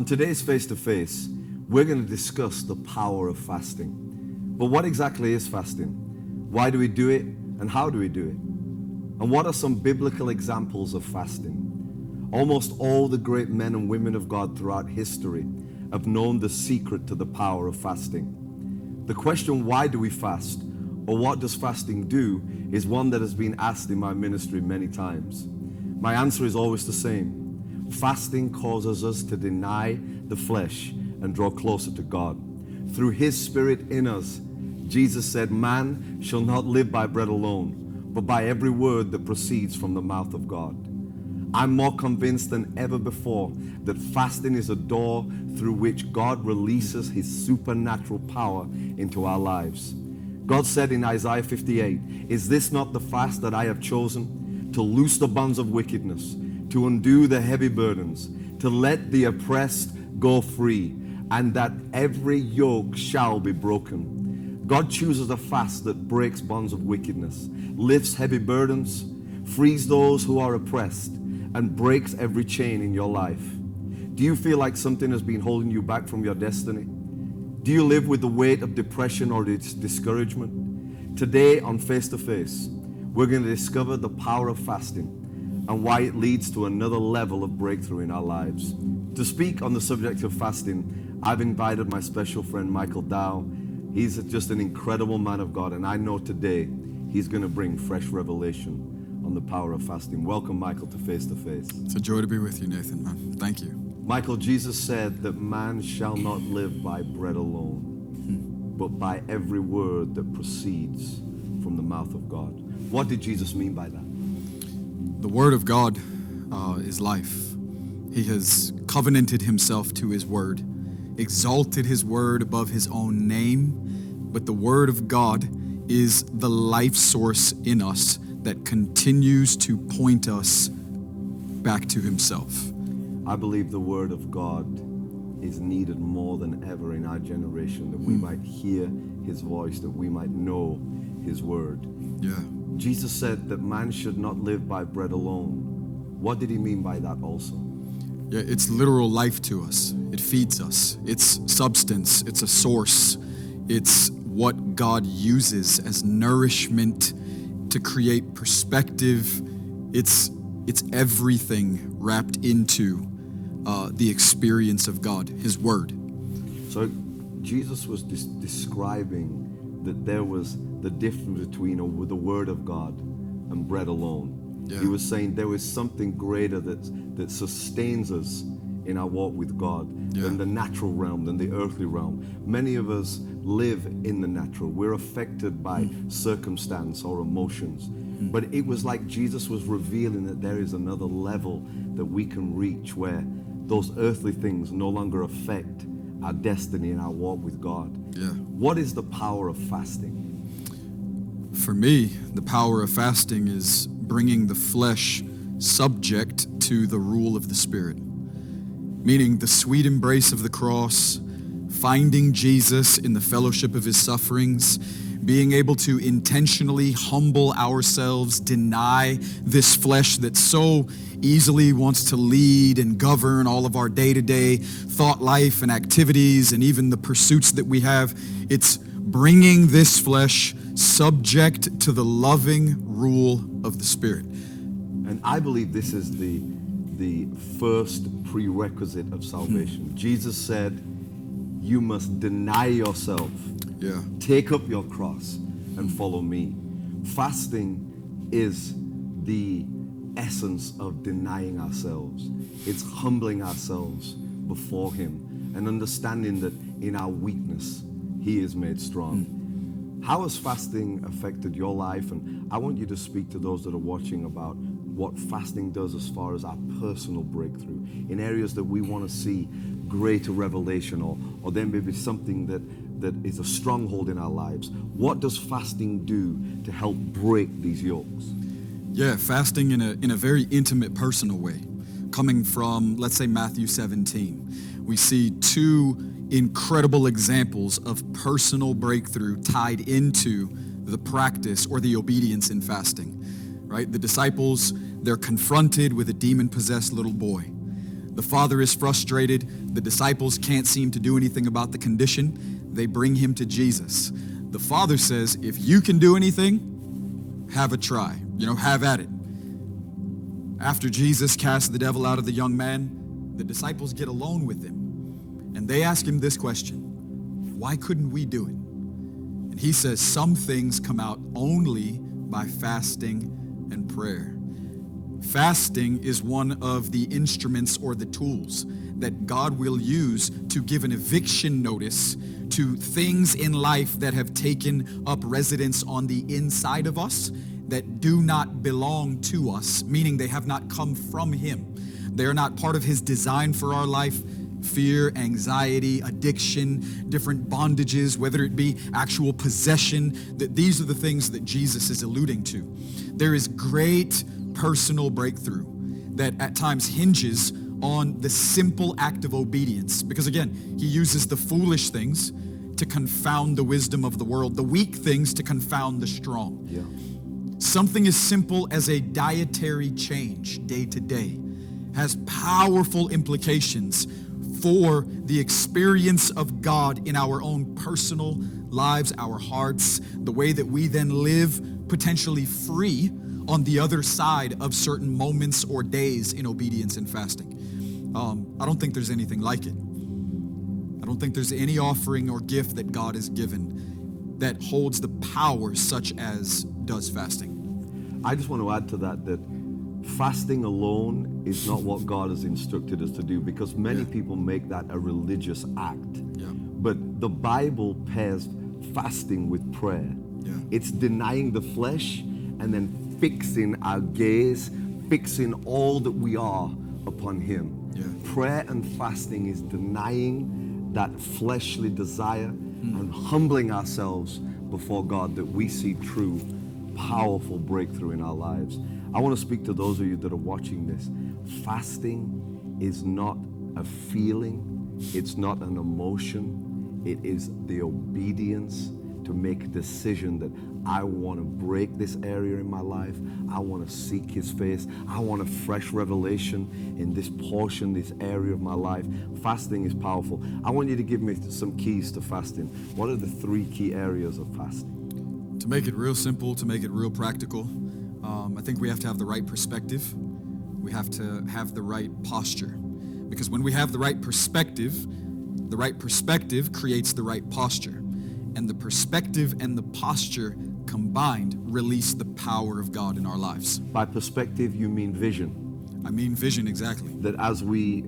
On today's face-to-face, we're going to discuss the power of fasting. But what exactly is fasting? Why do we do it, and how do we do it? And what are some biblical examples of fasting? Almost all the great men and women of God throughout history have known the secret to the power of fasting. The question, why do we fast, or what does fasting do, is one that has been asked in my ministry many times. My answer is always the same. Fasting causes us to deny the flesh and draw closer to God. Through His Spirit in us, Jesus said, "Man shall not live by bread alone, but by every word that proceeds from the mouth of God." I'm more convinced than ever before that fasting is a door through which God releases His supernatural power into our lives. God said in Isaiah 58, "Is this not the fast that I have chosen? To loose the bonds of wickedness, to undo the heavy burdens, to let the oppressed go free, and that every yoke shall be broken." God chooses a fast that breaks bonds of wickedness, lifts heavy burdens, frees those who are oppressed, and breaks every chain in your life. Do you feel like something has been holding you back from your destiny? Do you live with the weight of depression or discouragement? Today on Face to Face, we're going to discover the power of fasting and why it leads to another level of breakthrough in our lives. To speak on the subject of fasting, I've invited my special friend Michael Dow. He's just an incredible man of God, and I know today he's going to bring fresh revelation on the power of fasting. Welcome, Michael, to Face. It's a joy to be with you, Nathan, man. Thank you. Michael, Jesus said that man shall not live by bread alone, but by every word that proceeds from the mouth of God. What did Jesus mean by that? The Word of God is life. He has covenanted Himself to His Word, exalted His Word above His own name, but the Word of God is the life source in us that continues to point us back to Himself. I believe the Word of God is needed more than ever in our generation, that we might hear His voice, that we might know His Word. Yeah. Jesus said that man should not live by bread alone. What did He mean by that also? Yeah, it's literal life to us. It feeds us. It's substance. It's a source. It's what God uses as nourishment to create perspective. It's everything wrapped into the experience of God, His Word. So Jesus was describing that there was the difference between the Word of God and bread alone. Yeah. He was saying there is something greater that sustains us in our walk with God than the natural realm, than the earthly realm. Many of us live in the natural. We're affected by circumstance or emotions. But it was like Jesus was revealing that there is another level that we can reach where those earthly things no longer affect our destiny and our walk with God. Yeah. What is the power of fasting? For me, the power of fasting is bringing the flesh subject to the rule of the Spirit, meaning the sweet embrace of the cross, finding Jesus in the fellowship of His sufferings, being able to intentionally humble ourselves, deny this flesh that so easily wants to lead and govern all of our day-to-day thought life and activities and even the pursuits that we have. It's bringing this flesh subject to the loving rule of the Spirit. And I believe this is the first prerequisite of salvation. Jesus said, you must deny yourself. Yeah. Take up your cross and follow me. Fasting is the essence of denying ourselves. It's humbling ourselves before Him and understanding that in our weakness, He is made strong. How has fasting affected your life? And I want you to speak to those that are watching about what fasting does as far as our personal breakthrough in areas that we want to see greater revelation, or there may be something that is a stronghold in our lives. What does fasting do to help break these yokes? Yeah, fasting in a very intimate, personal way. Coming from, let's say, Matthew 17, we see two incredible examples of personal breakthrough tied into the practice or the obedience in fasting, right? The disciples, they're confronted with a demon-possessed little boy. The father is frustrated. The disciples can't seem to do anything about the condition. They bring him to Jesus. The father says, if you can do anything, have a try. Have at it. After Jesus cast the devil out of the young man, the disciples get alone with him. And they ask him this question: why couldn't we do it? And he says, some things come out only by fasting and prayer. Fasting is one of the instruments or the tools that God will use to give an eviction notice to things in life that have taken up residence on the inside of us that do not belong to us, meaning they have not come from him. They are not part of his design for our life. Fear, anxiety, addiction, different bondages, whether it be actual possession, that these are the things that Jesus is alluding to. There is great personal breakthrough that at times hinges on the simple act of obedience. Because again, he uses the foolish things to confound the wisdom of the world, the weak things to confound the strong. Yeah. Something as simple as a dietary change day to day has powerful implications for the experience of God in our own personal lives, our hearts, the way that we then live potentially free on the other side of certain moments or days in obedience and fasting. I don't think there's anything like it. I don't think there's any offering or gift that God has given that holds the power such as does fasting. I just want to add to that fasting alone is not what God has instructed us to do, because many people make that a religious act. Yeah. But the Bible pairs fasting with prayer. Yeah. It's denying the flesh and then fixing our gaze, fixing all that we are upon him. Yeah. Prayer and fasting is denying that fleshly desire and humbling ourselves before God, that we see true, powerful breakthrough in our lives. I want to speak to those of you that are watching this. Fasting is not a feeling, it's not an emotion, it is the obedience to make a decision that I want to break this area in my life. I want to seek his face. I want a fresh revelation in this portion, this area of my life. Fasting is powerful. I want you to give me some keys to fasting. What are the 3 key areas of fasting? To make it real simple, to make it real practical, I think we have to have the right perspective. We have to have the right posture. Because when we have the right perspective creates the right posture. And the perspective and the posture combined release the power of God in our lives. By perspective, you mean vision. I mean vision, exactly. That as we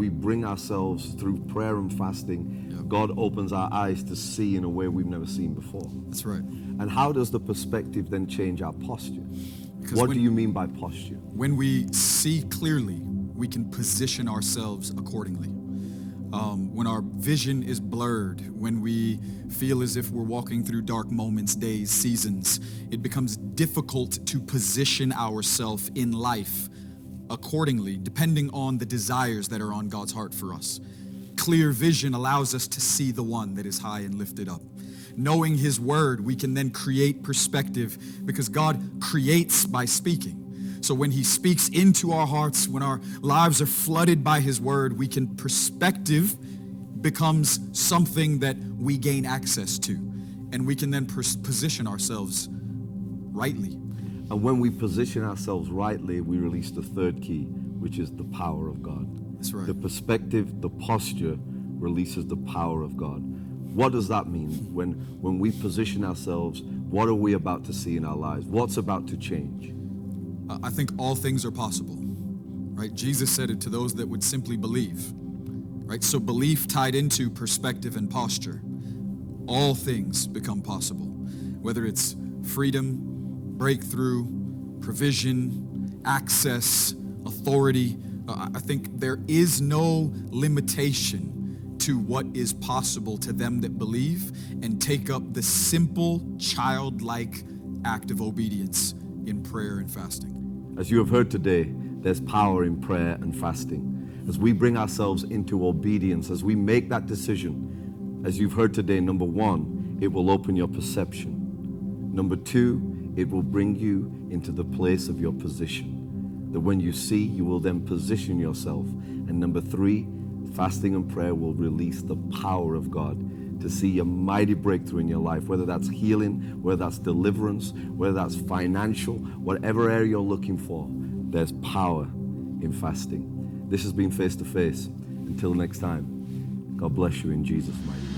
bring ourselves through prayer and fasting, Yep. God opens our eyes to see in a way we've never seen before. That's right. And how does the perspective then change our posture? Because What do you mean by posture? When we see clearly, we can position ourselves accordingly. When our vision is blurred, when we feel as if we're walking through dark moments, days, seasons, it becomes difficult to position ourselves in life accordingly, depending on the desires that are on God's heart for us. Clear vision allows us to see the one that is high and lifted up. Knowing his word, we can then create perspective, because God creates by speaking. So when he speaks into our hearts, when our lives are flooded by his word, perspective becomes something that we gain access to, and we can then position ourselves rightly. And when we position ourselves rightly, we release the 3rd key, which is the power of God. That's right. The perspective, the posture releases the power of God. What does that mean? When we position ourselves, what are we about to see in our lives? What's about to change? I think all things are possible, right? Jesus said it to those that would simply believe, right? So belief tied into perspective and posture, all things become possible. Whether it's freedom, breakthrough, provision, access, authority, I think there is no limitation to what is possible to them that believe and take up the simple, childlike act of obedience in prayer and fasting. As you have heard today, there's power in prayer and fasting. As we bring ourselves into obedience, as we make that decision, as you've heard today, number 1, it will open your perception. Number 2, it will bring you into the place of your position. that when you see, you will then position yourself. And number 3, fasting and prayer will release the power of God to see a mighty breakthrough in your life, whether that's healing, whether that's deliverance, whether that's financial, whatever area you're looking for, there's power in fasting. This has been Face to Face. Until next time, God bless you in Jesus' mighty name.